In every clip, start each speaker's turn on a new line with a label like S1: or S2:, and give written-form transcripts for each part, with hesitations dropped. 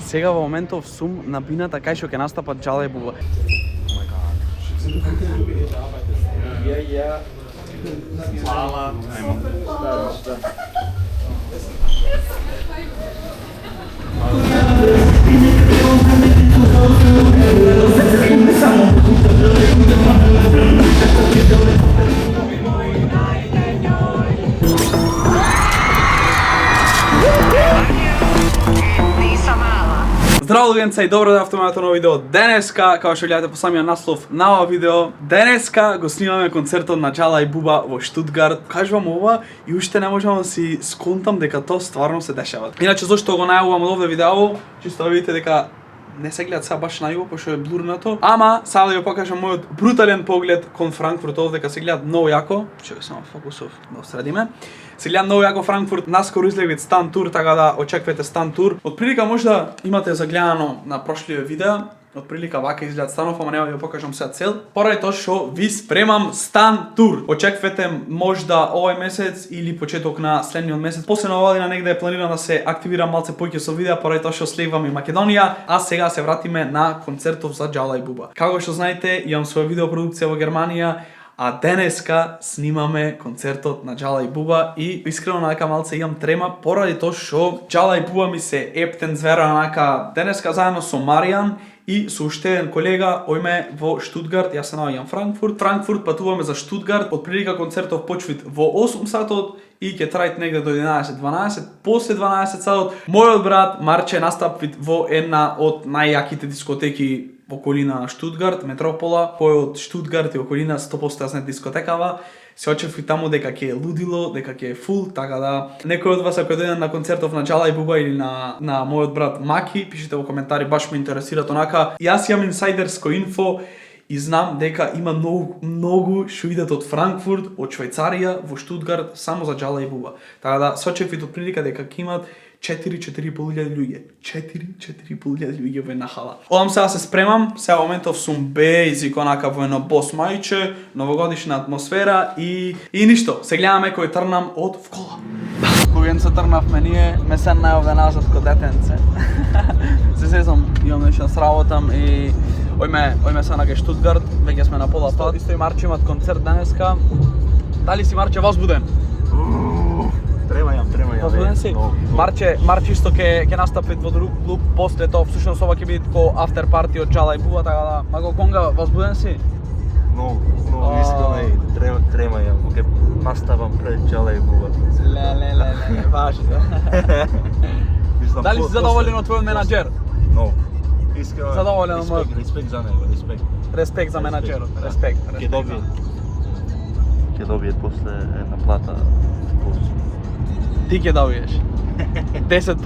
S1: Сега во моментов сум на бината кај што ќе настапат Джала и Буба.
S2: Hvala. Ajmo.
S1: Здраво луѓенца и добро дојавте на ново видео. Денеска, како што гледате по самиот наслов на ова видео, денеска го снимаме концертот на Джала и Буба во Штутгарт. Кажувам ова и уште не можам да си сконтам дека тоа стварно се дешава. Иначе зошто го најавувам од овде видео, чисто да видите дека не се гледа сега баш најуво, пошто е блурнато. Ама, сега да ја покажам мојот брутален поглед кон Франкфурт, овде дека се гледа многу јако. Чекај само фокусов да средиме. Се гледа многу јако Франкфурт, наскоро излеви стан тур, така да очекувате стан тур. Од прилика можда имате загледано на прошлиот видео, од прилика вака изгледат станов, ама нема да ја покажам сега цел. Поради тоа што ви спремам стан тур. Очекувате можда овој месец или почеток на следниот месец. После на оваа година негде е планирано да се активира малце поќе со видеа, поради тоа што следвам и Македонија, а сега се вратиме на концертов за Джала и Буба. Како што знаете, имам своја видеопродукција во Германија, а денеска снимаме концертот на Джала и Буба и искрено нака малце имам трема поради тоа што Джала и Буба ми се ептен звера нака денеска заедно со Маријан и со уште еден колега ојме во Штутгарт, јас се наоѓам Франкфурт. Франкфурт патуваме за Штутгарт, од прилика концертов почвит во 8 сатот и ќе трајат негде до 11-12. После 12 сатот мојот брат Марче настапит во една од најјаките дискотеки во околина на Штутгарт, Метропола, кој од Штутгарт и околина 100% јас не дискотекава. Се очекува таму дека ќе е лудило, дека ќе е фул, така да некој од вас ако дојде на концертов на Джала и Буба или на мојот брат Маки, пишете во коментари, баш ме интересира онака. Јас имам инсайдерско инфо и знам дека има многу што идат од Франкфурт, од Швајцарија во Штутгарт само за Джала и Буба. Така да се очекува од прилика дека ќе имат 4-4.500 луѓе. 4-4.500 луѓе во една хала. Одам сега се спремам, сега во моментов сум бейзик онака во едно бос мајче, новогодишна атмосфера и ништо. Се гледаме кој трнам од вкола. Луѓенца трнавме ние, ме седна овде назад ко детенце. Се сезам, имам нешто да сработам и ојме сега на Штутгарт, веќе сме на пола пат. Исто и Марче имат концерт денеска. Дали си Марче возбуден?
S2: Трема јам.
S1: Возбуден си? Марче исто ќе настапит во друг клуб, после тоа всушност ова ќе биде ко афтер парти од Джала и Буба, така да Маго Конга, возбуден си?
S2: Многу искрено и трема јам, кога наставам пред Джала и Буба.
S1: Ле, важно. Дали си задоволен од твојот менаџер?
S2: Многу. Искрено.
S1: Задоволен од
S2: респект за него, респект.
S1: Респект за менаџерот, респект.
S2: Ќе добие после една плата.
S1: Ти ќе добиеш. 10%.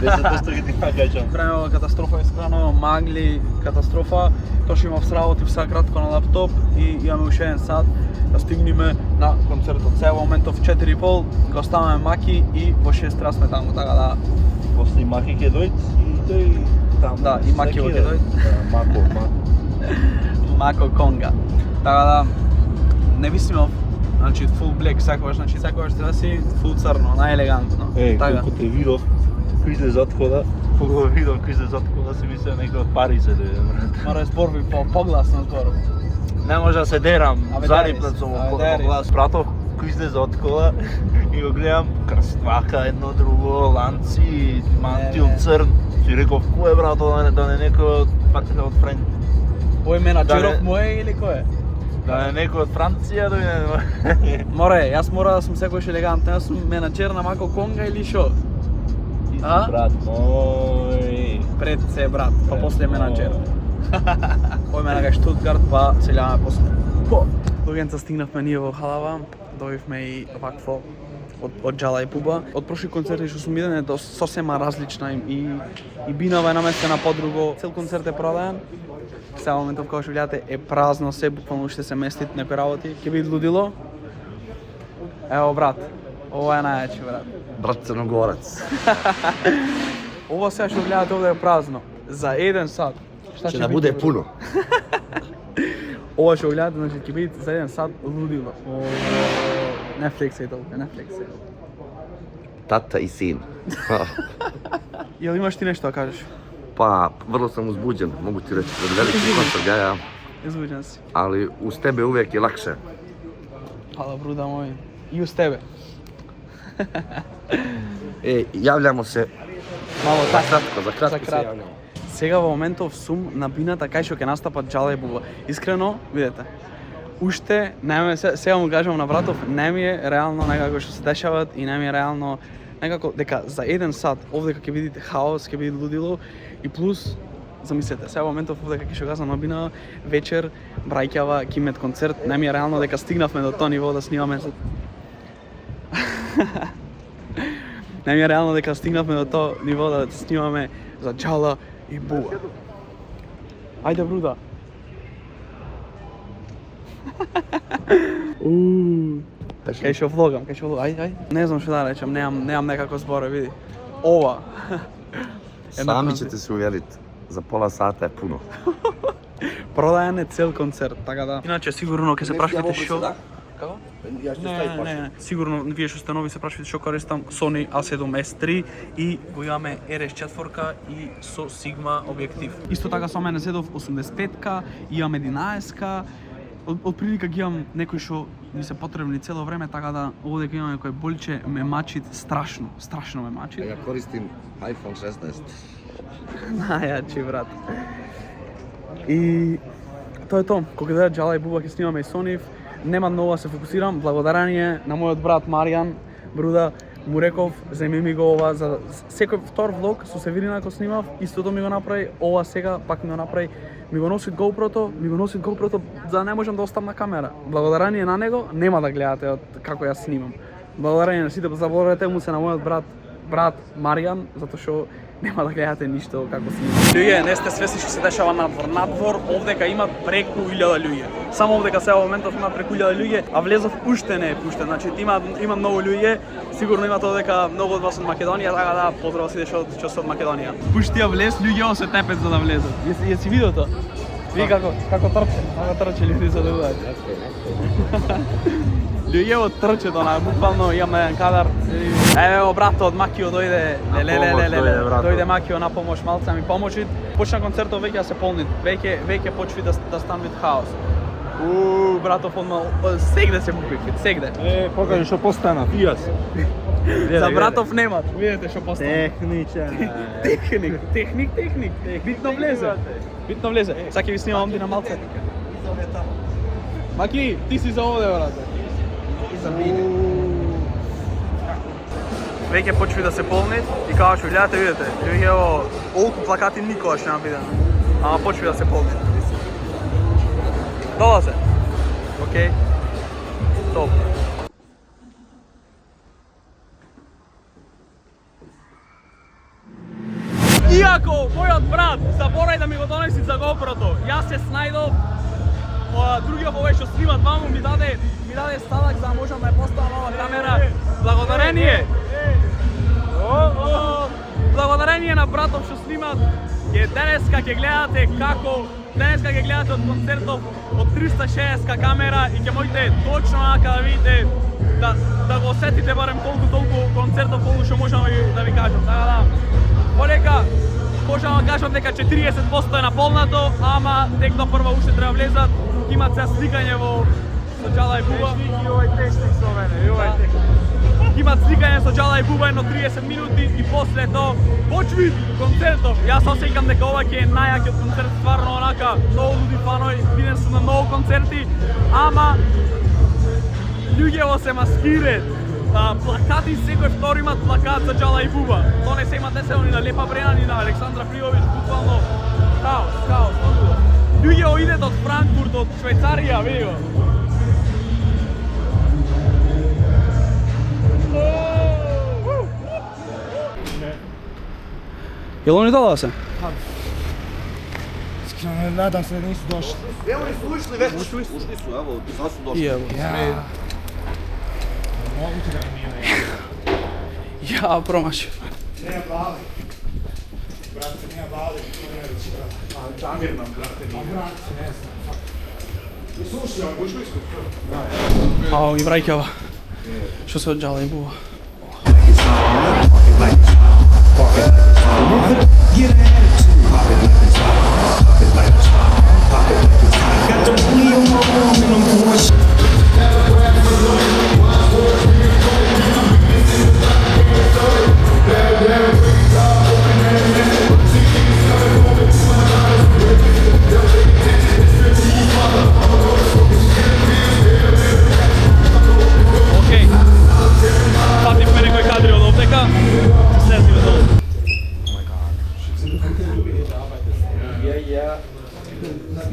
S2: 10% ќе ти покажам.
S1: Времева катастрофа искрено, магли, катастрофа. Тоа што имав сработив сега кратко на лаптоп и имаме уште еден сат да стигнеме на концертот. Сега во моментов 4:30 го оставаме Маки и во 6 сме таму, така да.
S2: После Маки ќе дојд и тој таму.
S1: Да, и Маки ќе дојд.
S2: Мако.
S1: Мако Конга. Така да не би снимав, значи full black секогаш, секогаш треба си full црно, најелегантно.
S2: Колку те видов, кој излезе од кола, си мислев некој од Париз е дојде, брат.
S1: Мора да зборви погласно зборов.
S2: Не може да се дерам, зарипнат сум
S1: во
S2: глас. Пратов кој излезе од кола и го гледам крствака, едно друго, ланци, мантил црн. Си реков, кој е брат, да не некој од френд.
S1: Ој менаџеров мој или кој е?
S2: Да не некој од Франција дојде.
S1: Јас мора да сум секојаш елегантен, јас сум менаџер на Мако Конга или шо?
S2: Брат мој.
S1: Пред се брат, па после менаџер. Ојме на Штутгарт, па се гледаме после. Луѓенца стигнавме ние во халава, добивме и вакво од Джала и Буба. Од прошли концерти што сум виден е сосема различна и бинава е наместена подруго. Цел концерт е продаден. Сега моментов кога што гледате е празно, се буквално ще се местит некои работи. Ќе биде лудило. Ево брат, ова е најачи брат.
S3: Брат Црногорец.
S1: Ова сега што гледате овде е празно. За 1 сат. Шта
S3: Ќе да буде пуно.
S1: Ова што гледате, значи ќе биде за 1 сат лудило. Не флексај толку, не флексај.
S3: Тата и син.
S1: Јел имаш ти нешто да кажеш?
S3: Pa, vrlo sam uzbuđen, mogu ti reći, pred veliki koncert, ja.
S1: Izbuđen si.
S3: Ali uz tebe uvijek je lakše.
S1: Hvala, bruda moj. I uz tebe.
S3: Javljamo se
S1: Malo
S3: za kratko se
S1: kratko.
S3: javljamo.
S1: Сега во моментов сум на бината кај што ќе настапат Джала и Буба. Искрено, видете, уште не сега му кажам на братов, не ми е реално некако што се дешават и не ми е реално некако дека за еден сат овдека ќе видите хаос, ќе видите лудило и плюс замислете, сега во моментов овдека ќе што казам на бина вечер браќава ќе имат концерт, не ми е реално дека стигнавме до тоа ниво да снимаме за Не ми е реално дека стигнавме до тоа ниво да снимаме за Джала и Буба. Ајде, бруда. Кај што влогам, ајде. Не знам што да речам, немам некако збора, види. Ова.
S3: Sami ćete se uvjeriti, za pola sata je puno.
S1: Продаен е цел концерт, така да. Иначе сигурно ќе се прашувате што. Како? Не. Сигурно вие што сте нови се прашувате што користам Sony A7S III и го имаме RS4 и со Sigma објектив. Исто така со мене седов 85-ка, имам 11-ка. Од прилика ги имам некои што ми се потребни цело време, така да овде имаме некој болче ме мачит страшно ме мачит.
S3: Ja koristim iPhone 16.
S1: Најачи, брат. И тоа е тоа. Кога дойдат Джала и Буба ќе снимаме и со нив, нема многу да се фокусирам, благодарение на мојот брат Маријан, бруда, му реков, земи ми го ова, за секој втор влог со Северина ако снимав, истото ми го направи, ова сега пак ми го направи, ми го носи GoPro-то, за да не можам да оставам на камера. Благодарение на него, нема да гледате од како јас снимам. Благодарение на сите, заблагодарете му се на мојот брат Маријан, затоа што нема да гледате ништо како снимам. Луѓе, не сте свесни што се дешава надвор. Надвор овдека има преку 1000 луѓе. Само овдека сега во моментов има преку 1000 луѓе, а влезов уште не е пуштен. Значи има многу луѓе, сигурно имате овдека многу од вас од Македонија, така да поздрав сите што се од Македонија. Пуштија влез, луѓе се тепет за да влезат. Јеси видел тоа? Ви како трче луѓе за да влезат. Луѓе трчат, буквално имаме еден кадар. Ево брато од Макио дојде, дојде Макио на помош, малце ми помоши. Почна концертот веќе да се полни, веќе почви да стане хаос. Братов одма сегде се бупи, сегде.
S2: Покажи што постана, пија се.
S1: За братов немат, видите што постана. Техник. Битно влезе. Сега ќе ви снимам овде на малце. Маки, ти си за овде, брате. Веќе почви да се полни и како што гледате, видите, луѓе олку плакати никогаш нема видено. Ама почви да се полни. Долазе. Океј. Топ. Иако мојот брат заборај да ми го донеси за GoPro-то, јас се снајдов, другиот овој што снима дваму ми даде сталак за да можам да ја поставам ова камера. Благодарение на братов што снимат, денеска ќе гледате од концертов од 360 камера и ќе можете точно онака да видите, да го осетите барем толку концертов колку што можам да ви кажам. Така да, полека можам да кажам дека 40% е наполнато, ама тек до прва уште треба влезат, имат се сликање со Джала и Буба. Имат сликање со Джала и Буба едно 30 минути и после тоа почви концертов. Јас осеќам дека ова ќе е најакиот концерт, стварно онака, многу луди фанови, биден сум на многу концерти, ама луѓето се маскираат. Плакати, секој втор имат плакат за Джала и Буба. Тоа не се има десено ни на Лепа Брена, ни на Александра Пријович, буквално хаос. Луѓето идат од Франкфурт, од Швајцарија, види го. Jel oni dala se?
S4: Iskreno, nadam se da nisu došli.
S3: Evo li su ušli već? Ušli su, evo, sad su došli.
S4: Moguće da mi nije.
S1: Ja, promašio.
S4: Nema bali. Brate, nema bali. Ali Damir nam, brate, nije. Brate, ne znam. Slušaj, ušli su.
S1: Ao, i Brajkjava. Što se od Džala i Buba.
S5: Get an attitude.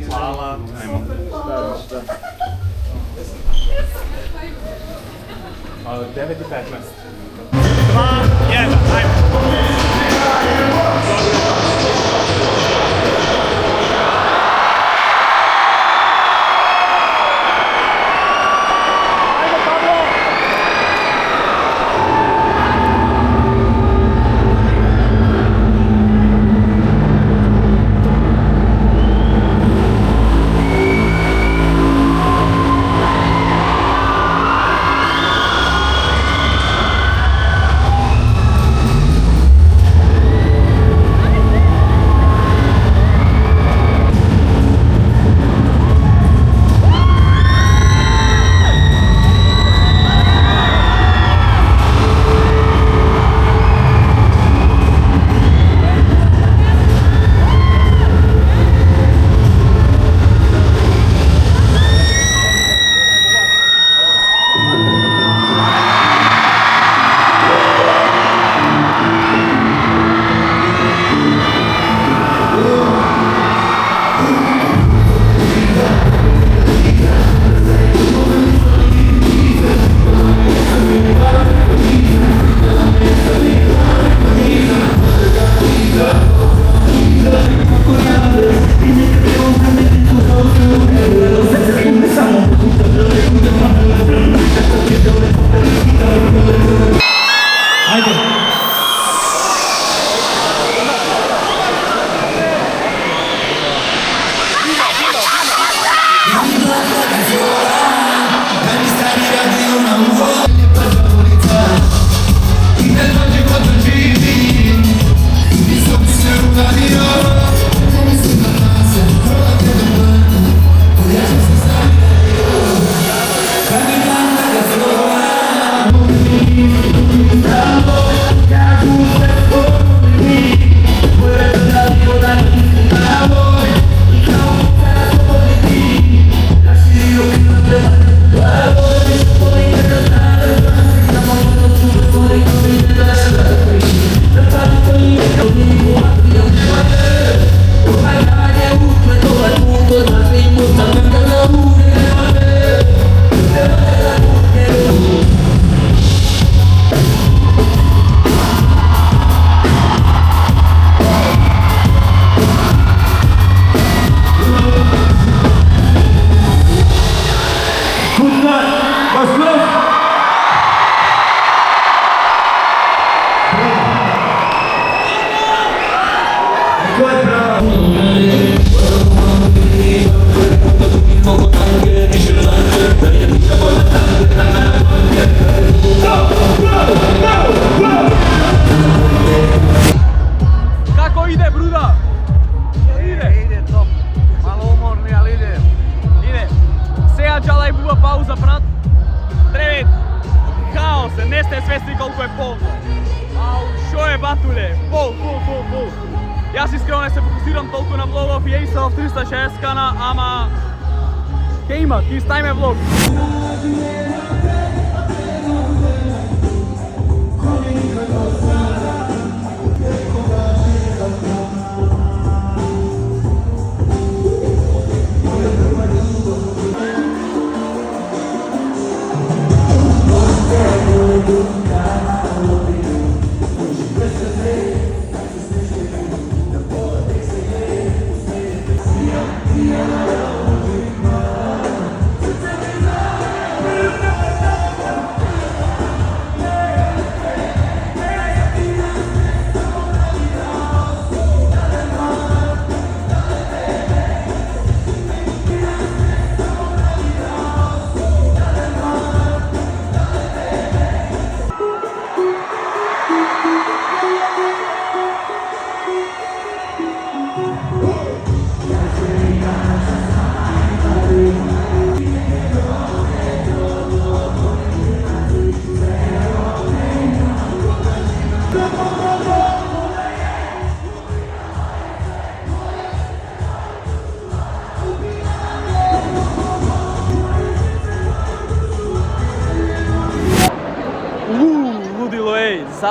S2: Hvala. Ajmo.
S4: A 9:15. 2, 1, ajmo.
S1: Како иде, бруда? Иде топ. Мало уморни, али иде. Иде. Сега Джала и Буба пауза, брат. Тревет. Хаос, не сте свесни колку е полно. Ау, шо е, батуле? Пол. Јас искрено не се фокусирам толку на влогов и ейса в 360 кана, ама... Ке има, ти ставиме влог.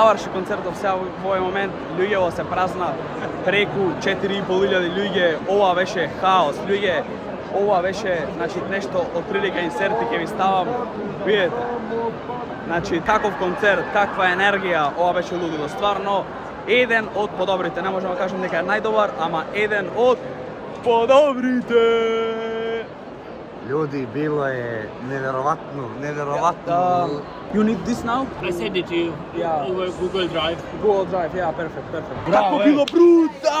S1: заврши концертот сега во овој момент, луѓето се празна, преку 4.500 луѓе, ова беше хаос, луѓе, ова беше, значи, нешто од прилика инсерти ќе ви ставам, видете. Значи, каков концерт, каква енергија, ова беше лудило, стварно, еден од подобрите, не можам да кажам дека е најдобар, ама еден од подобрите.
S3: Ljudi, bilo je neverovatno.
S1: You need this now?
S5: I send it to you
S1: Yeah.
S5: over Google Drive.
S1: Google Drive, yeah, perfect.
S4: Bravo,
S1: Како
S4: е.
S1: било брута!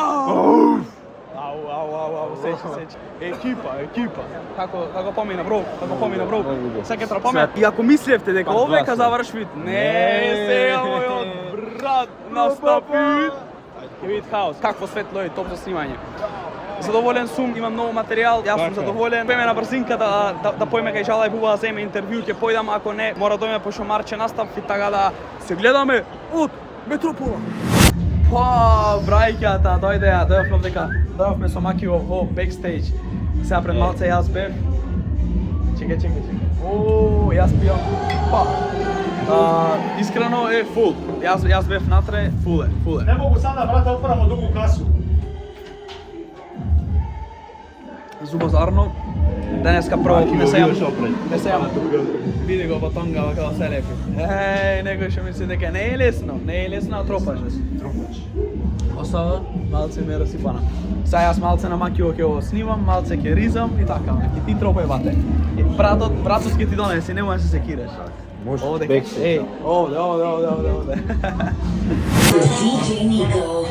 S1: Ау, сеќа. Екипа. Како помина, бро? Секе трапаме. И ако мислевте дека овека завршвит, не, сега мојот брат настапи. Ќе видите хаос. Какво светло е, топ за снимање. Задоволен сум, имам многу материјал, јас сум задоволен. Поеме на брзинка да поеме кај Джала и Буба да земе интервју, ќе појдам, ако не, мора да дојме пошто Марче настапи, така да се гледаме од Метропола. Па, брајката, дојдовме со Маки во бекстејдж. Сега пред малце јас бев. Чекај. О, јас пијам. Па. Искрено е фул. Јас бев натре, фул е.
S4: Не могу сада, брате, отворам другу касу.
S1: Зубозарно. Денеска прво не се јам. Види го батонга како се лепи. Некој ќе мисли дека не е лесно, а тропаш. Осава, малце ме расипана. Сега јас малце на Макио ќе го снимам, малце ќе ризам и така, ќе ти тропај бате. Братот ќе ти донесе, не можеш да се кираш.
S3: Može
S1: Ovde,
S3: backstage.
S1: ovde.
S6: DJ Nico.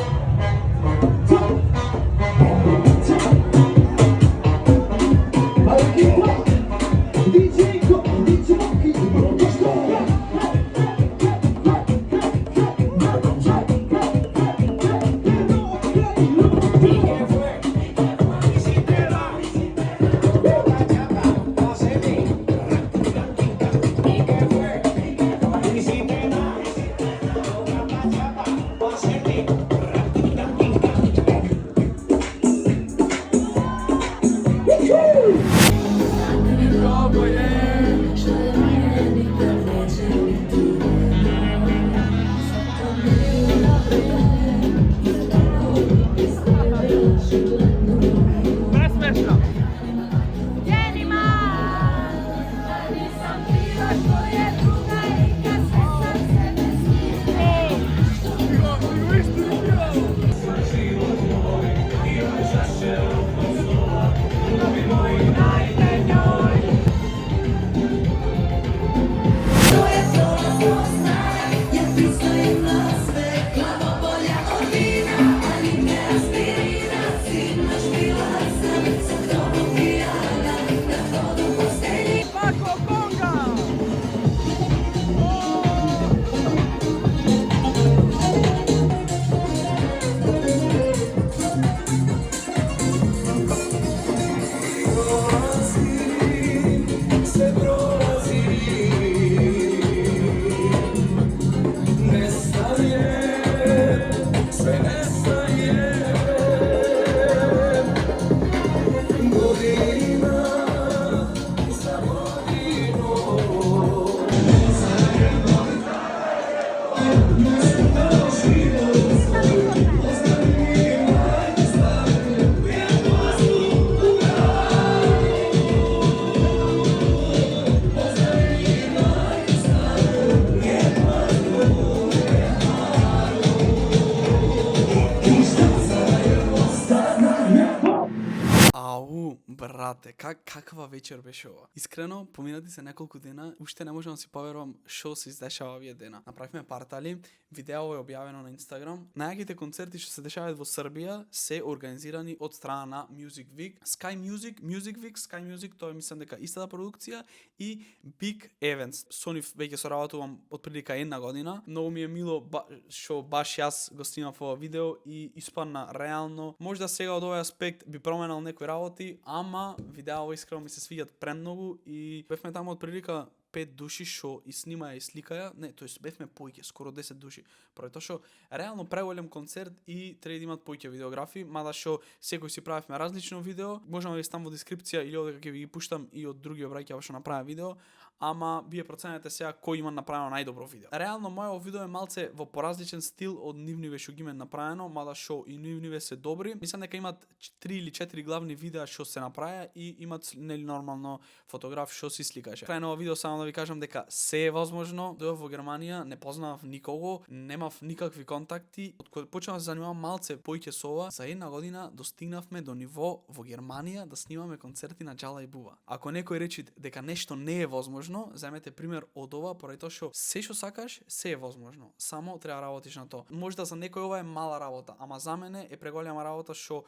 S1: Брате, каква вечер беше ова? Искрено, поминати се неколку дена, уште не можам да си поверувам што се издешава овие дена. Направивме партали, видео е објавено на Инстаграм. Најаките концерти што се дешаваат во Србија се организирани од страна на Music Week, Sky Music, тоа мислам дека истата продукција и Big Events. Со нив веќе соработувам отприлика една година. Многу ми е мило што баш јас го снимав ова видео и испадна реално. Можда сега од овој аспект би променал некои работи, ама видео искрено ми се свиѓаат премногу и бевме таму отприлика 5 души што и снимаја и сликаја, тоест бевме поиќе, скоро 10 души. Поради тоа што реално преголем концерт и треба да имат поиќе видеографи, мада што секој си правевме различно видео, можам да ви ставам во дескрипција или овде ќе ви ги пуштам и од други браќа што направија видео, ама вие проценете сега кој има направено најдобро видео. Реално мојот видео е малце во поразличен стил од нивниве што ги имаме направено, мада шо и нивниве се добри. Мислам дека имат 3 или 4 главни видеа што се направија и имат нели нормално фотограф што си сликаше. Крај на овој видео само да ви кажам дека се е возможно. Дојав во Германија, не познавав никого, немав никакви контакти. Од кога почнав да се занимавам малце поиќе со ова, за една година достигнавме до ниво во Германија да снимаме концерти на Джала и Буба. Ако некој речи дека нешто не е возможно, земете пример од ова, поради тоа што се што сакаш, се е возможно. Само треба работиш на тоа. Можда за некој ова е мала работа, ама за мене е преголема работа што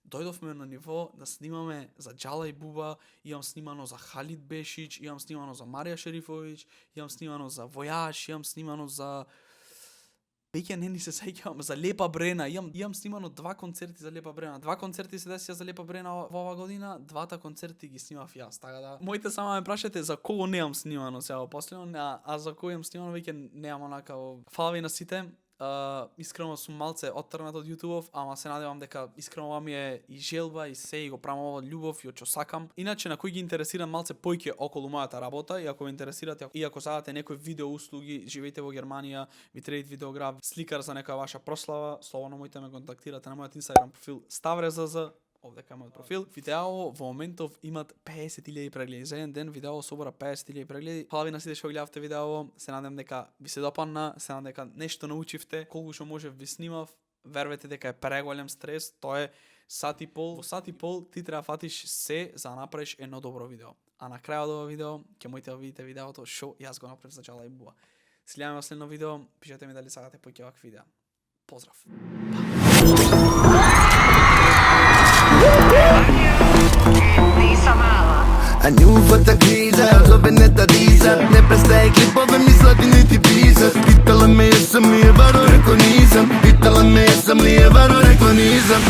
S1: дојдовме на ниво да снимаме за Джала и Буба, имам снимано за Халид Бешич, имам снимано за Марија Шерифовиќ, имам снимано за Војаш, имам снимано за веќе не ни се сеќавам за Лепа Брена, имам снимано 2 концерти за Лепа Брена. 2 концерти се десија за Лепа Брена во оваа година, 2 концерти ги снимав јас, така да. Моите само ме прашате за кого немам снимано сега последно, а за кој имам снимано веќе немам онака. Фала ви на сите. Искрено сум малце оттрнат од YouTube, ама се надевам дека искрено ова ми е и желба и се и го правам ова од љубов и од што сакам. Иначе на кој ги интересира малце поиќе околу мојата работа и ако ве интересирате и ако сакате некои видео услуги, живеете во Германија, ви треба видеограф, сликар за некоја ваша прослава, слободно можете ме контактирате на мојот Instagram профил stavrezz. Овдека е мојот профил. Видео во моментов имат 50.000 прегледи. За еден ден видео собора 50.000 прегледи. Фала ви на сите што гледавте видео. Се надевам дека ви се допадна, се надевам дека нешто научивте. Колку што можев ви снимав. Вервете дека е преголем стрес. Тоа е сат и пол. Во сат и пол ти треба фатиш се за да направиш едно добро видео. А на крајот од ова видео ќе можете да видите видеото што јас го направив за Джала и Буба. Следаме во следно видео. Пишете ми дали сакате поиќе вакви видеа. Поздрав.
S5: A njuvata kriza, zove neta diza. Ne prestaje klipove mi slati niti pisat. Pitala me jesam li je varo, rekao nisam. Pitala me jesam li je varo, rekao nisam.